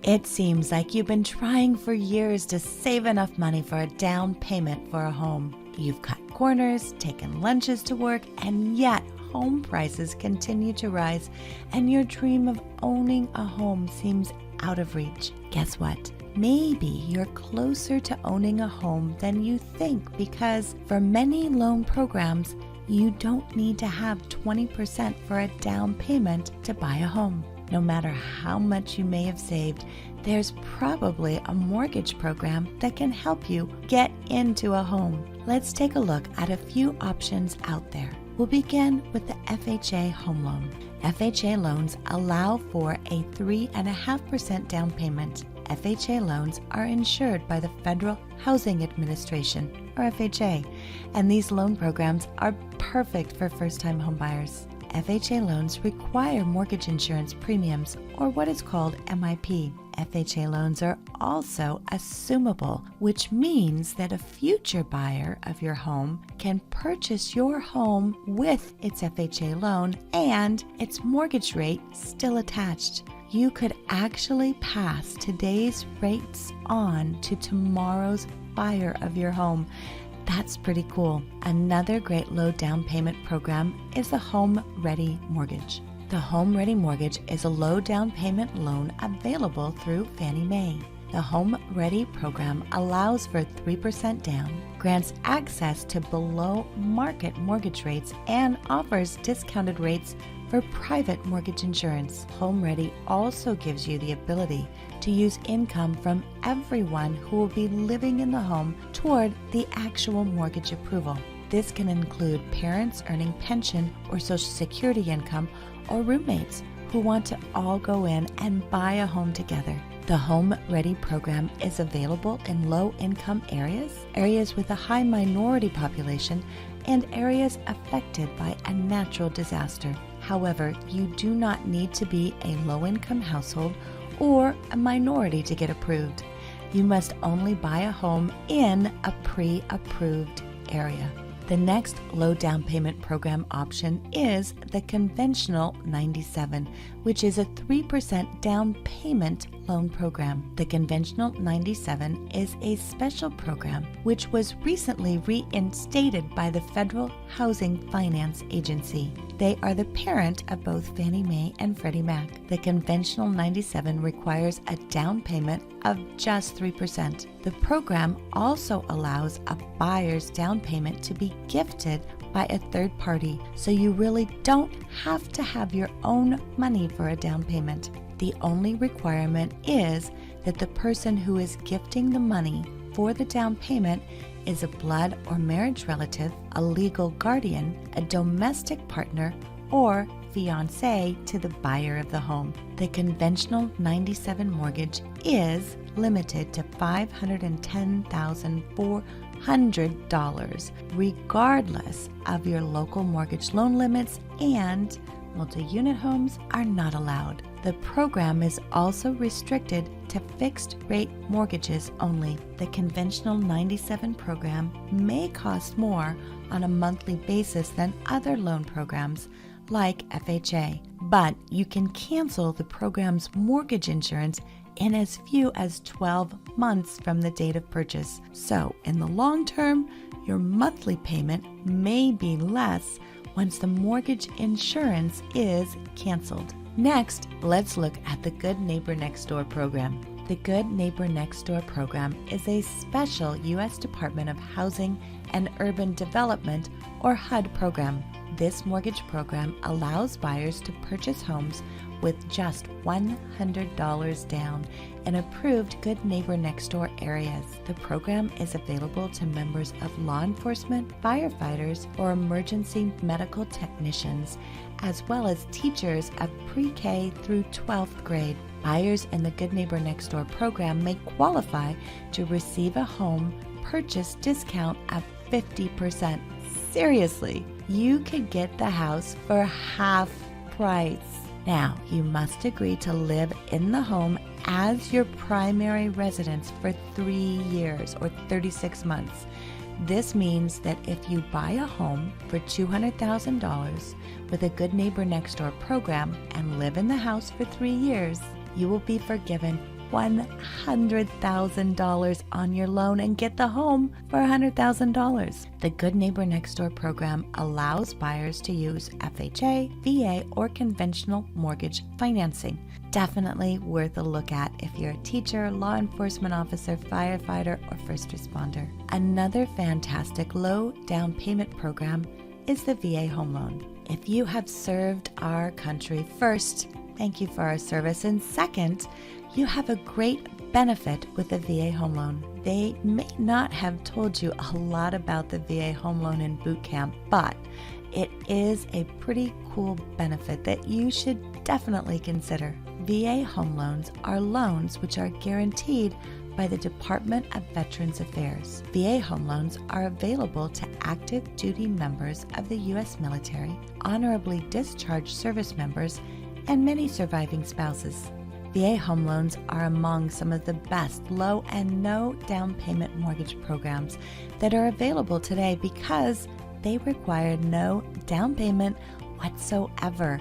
It seems like you've been trying for years to save enough money for a down payment for a home. You've cut corners, taken lunches to work, and yet home prices continue to rise, and your dream of owning a home seems out of reach. Guess what? Maybe you're closer to owning a home than you think, because for many loan programs, you don't need to have 20% for a down payment to buy a home. No matter how much you may have saved, there's probably a mortgage program that can help you get into a home. Let's take a look at a few options out there. We'll begin with the FHA home loan. FHA loans allow for a 3.5% down payment. FHA loans are insured by the Federal Housing Administration, or FHA, and these loan programs are perfect for first-time homebuyers. FHA loans require mortgage insurance premiums, or what is called MIP. FHA loans are also assumable, which means that a future buyer of your home can purchase your home with its FHA loan and its mortgage rate still attached. You could actually pass today's rates on to tomorrow's buyer of your home. That's pretty cool. Another great low down payment program is the Home Ready Mortgage. The Home Ready Mortgage is a low down payment loan available through Fannie Mae. The Home Ready program allows for 3% down, grants access to below market mortgage rates, and offers discounted rates for private mortgage insurance. Home Ready also gives you the ability to use income from everyone who will be living in the home toward the actual mortgage approval. This can include parents earning pension or Social Security income, or roommates who want to all go in and buy a home together. The Home Ready program is available in low-income areas with a high minority population, and areas affected by a natural disaster. However, you do not need to be a low-income household or a minority to get approved. You must only buy a home in a pre-approved area. The next low down payment program option is the conventional 97, which is a 3% down payment loan program. The conventional 97 is a special program which was recently reinstated by the Federal Housing Finance Agency. They are the parent of both Fannie Mae and Freddie Mac. The conventional 97 requires a down payment of just 3%. The program also allows a buyer's down payment to be gifted by a third party, so you really don't have to have your own money for a down payment. The only requirement is that the person who is gifting the money for the down payment is a blood or marriage relative, a legal guardian, a domestic partner, or fiancé to the buyer of the home. The conventional 97 mortgage is limited to $510,400, regardless of your local mortgage loan limits, and multi-unit homes are not allowed. The program is also restricted to fixed-rate mortgages only. The conventional 97 program may cost more on a monthly basis than other loan programs like FHA, but you can cancel the program's mortgage insurance in as few as 12 months from the date of purchase. So, in the long term, your monthly payment may be less once the mortgage insurance is canceled. Next, let's look at the Good Neighbor Next Door program. The Good Neighbor Next Door program is a special U.S. Department of Housing and Urban Development, or HUD program. This mortgage program allows buyers to purchase homes with just $100 down in approved Good Neighbor Next Door areas. The program is available to members of law enforcement, firefighters, or emergency medical technicians, as well as teachers of pre-K through 12th grade. Buyers in the Good Neighbor Next Door program may qualify to receive a home purchase discount of 50%. Seriously, you could get the house for half price. Now, you must agree to live in the home as your primary residence for 3 years or 36 months. This means that if you buy a home for $200,000 with a Good Neighbor Next Door program and live in the house for 3 years, you will be forgiven $100,000 on your loan and get the home for $100,000. The Good Neighbor Next Door program allows buyers to use FHA, VA, or conventional mortgage financing. Definitely worth a look at if you're a teacher, law enforcement officer, firefighter, or first responder. Another fantastic low down payment program is the VA Home Loan. If you have served our country, first, thank you for our service, and second, you have a great benefit with the VA Home Loan. They may not have told you a lot about the VA Home Loan in boot camp, but it is a pretty cool benefit that you should definitely consider. VA Home Loans are loans which are guaranteed by the Department of Veterans Affairs. VA Home Loans are available to active duty members of the U.S. military, honorably discharged service members, and many surviving spouses. VA Home Loans are among some of the best low and no down payment mortgage programs that are available today because they require no down payment whatsoever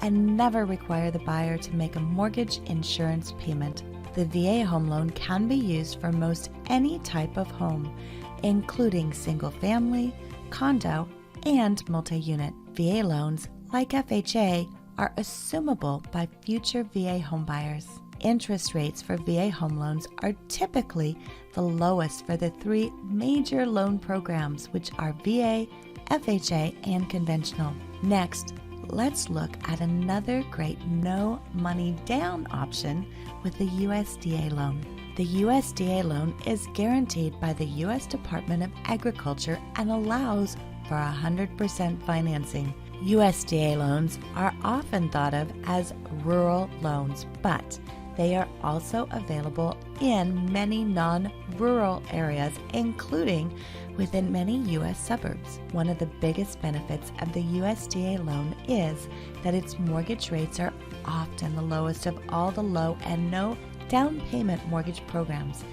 and never require the buyer to make a mortgage insurance payment. The VA Home Loan can be used for most any type of home, including single family, condo, and multi-unit. VA loans, like FHA, are assumable by future VA homebuyers. Interest rates for VA home loans are typically the lowest for the three major loan programs, which are VA, FHA, and conventional. Next, let's look at another great no money down option with the USDA loan. The USDA loan is guaranteed by the U.S. Department of Agriculture and allows for 100% financing. USDA loans are often thought of as rural loans, but they are also available in many non-rural areas, including within many U.S. suburbs. One of the biggest benefits of the USDA loan is that its mortgage rates are often the lowest of all the low and no down payment mortgage programs,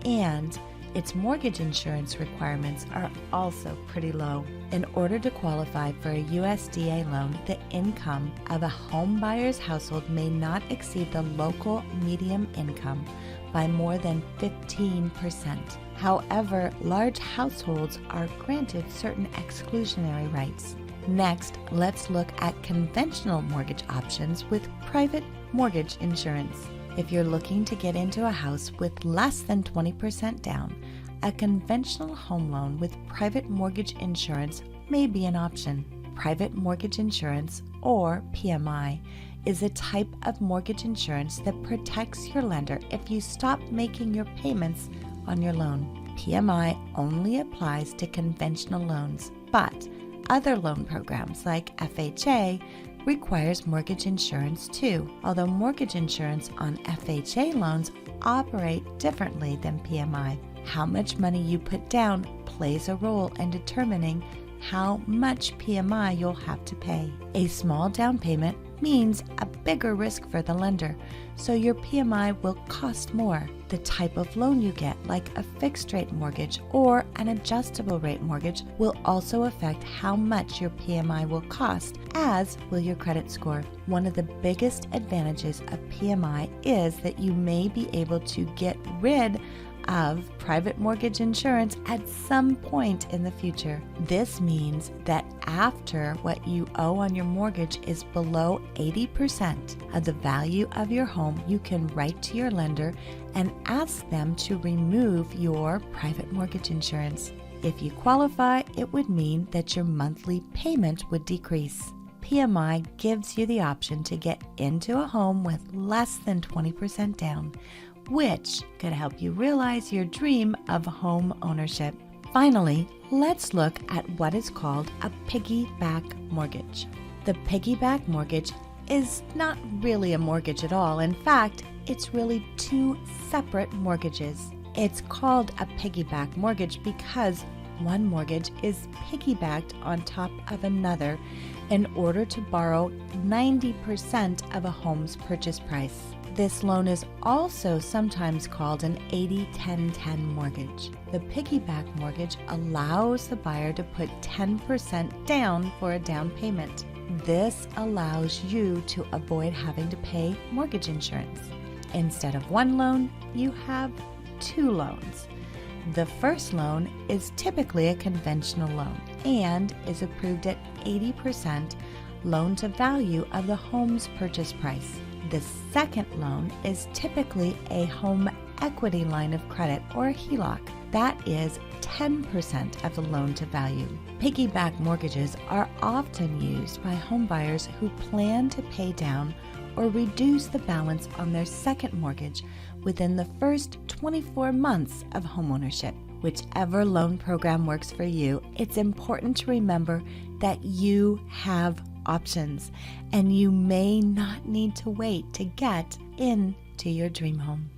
and its mortgage insurance requirements are also pretty low. In order to qualify for a USDA loan, the income of a home buyer's household may not exceed the local median income by more than 15%. However, large households are granted certain exclusionary rights. Next, let's look at conventional mortgage options with private mortgage insurance. If you're looking to get into a house with less than 20% down, a conventional home loan with private mortgage insurance may be an option. Private mortgage insurance, or PMI, is a type of mortgage insurance that protects your lender if you stop making your payments on your loan. PMI only applies to conventional loans, but other loan programs like FHA requires mortgage insurance too, although mortgage insurance on FHA loans operate differently than PMI. How much money you put down plays a role in determining how much PMI you'll have to pay. A small down payment means a bigger risk for the lender, so your PMI will cost more. The type of loan you get, like a fixed rate mortgage or an adjustable rate mortgage, will also affect how much your PMI will cost, as will your credit score. One of the biggest advantages of PMI is that you may be able to get rid of private mortgage insurance at some point in the future. This means that after what you owe on your mortgage is below 80% of the value of your home, you can write to your lender and ask them to remove your private mortgage insurance. If you qualify, it would mean that your monthly payment would decrease. PMI gives you the option to get into a home with less than 20% down, which could help you realize your dream of home ownership. Finally, let's look at what is called a piggyback mortgage. The piggyback mortgage is not really a mortgage at all. In fact, it's really two separate mortgages. It's called a piggyback mortgage because one mortgage is piggybacked on top of another in order to borrow 90% of a home's purchase price. This loan is also sometimes called an 80-10-10 mortgage. The piggyback mortgage allows the buyer to put 10% down for a down payment. This allows you to avoid having to pay mortgage insurance. Instead of one loan, you have two loans. The first loan is typically a conventional loan and is approved at 80% loan to value of the home's purchase price. The second loan is typically a home equity line of credit or a HELOC. That is 10% of the loan to value. Piggyback mortgages are often used by homebuyers who plan to pay down or reduce the balance on their second mortgage within the first 24 months of homeownership. Whichever loan program works for you, it's important to remember that you have options and you may not need to wait to get into your dream home.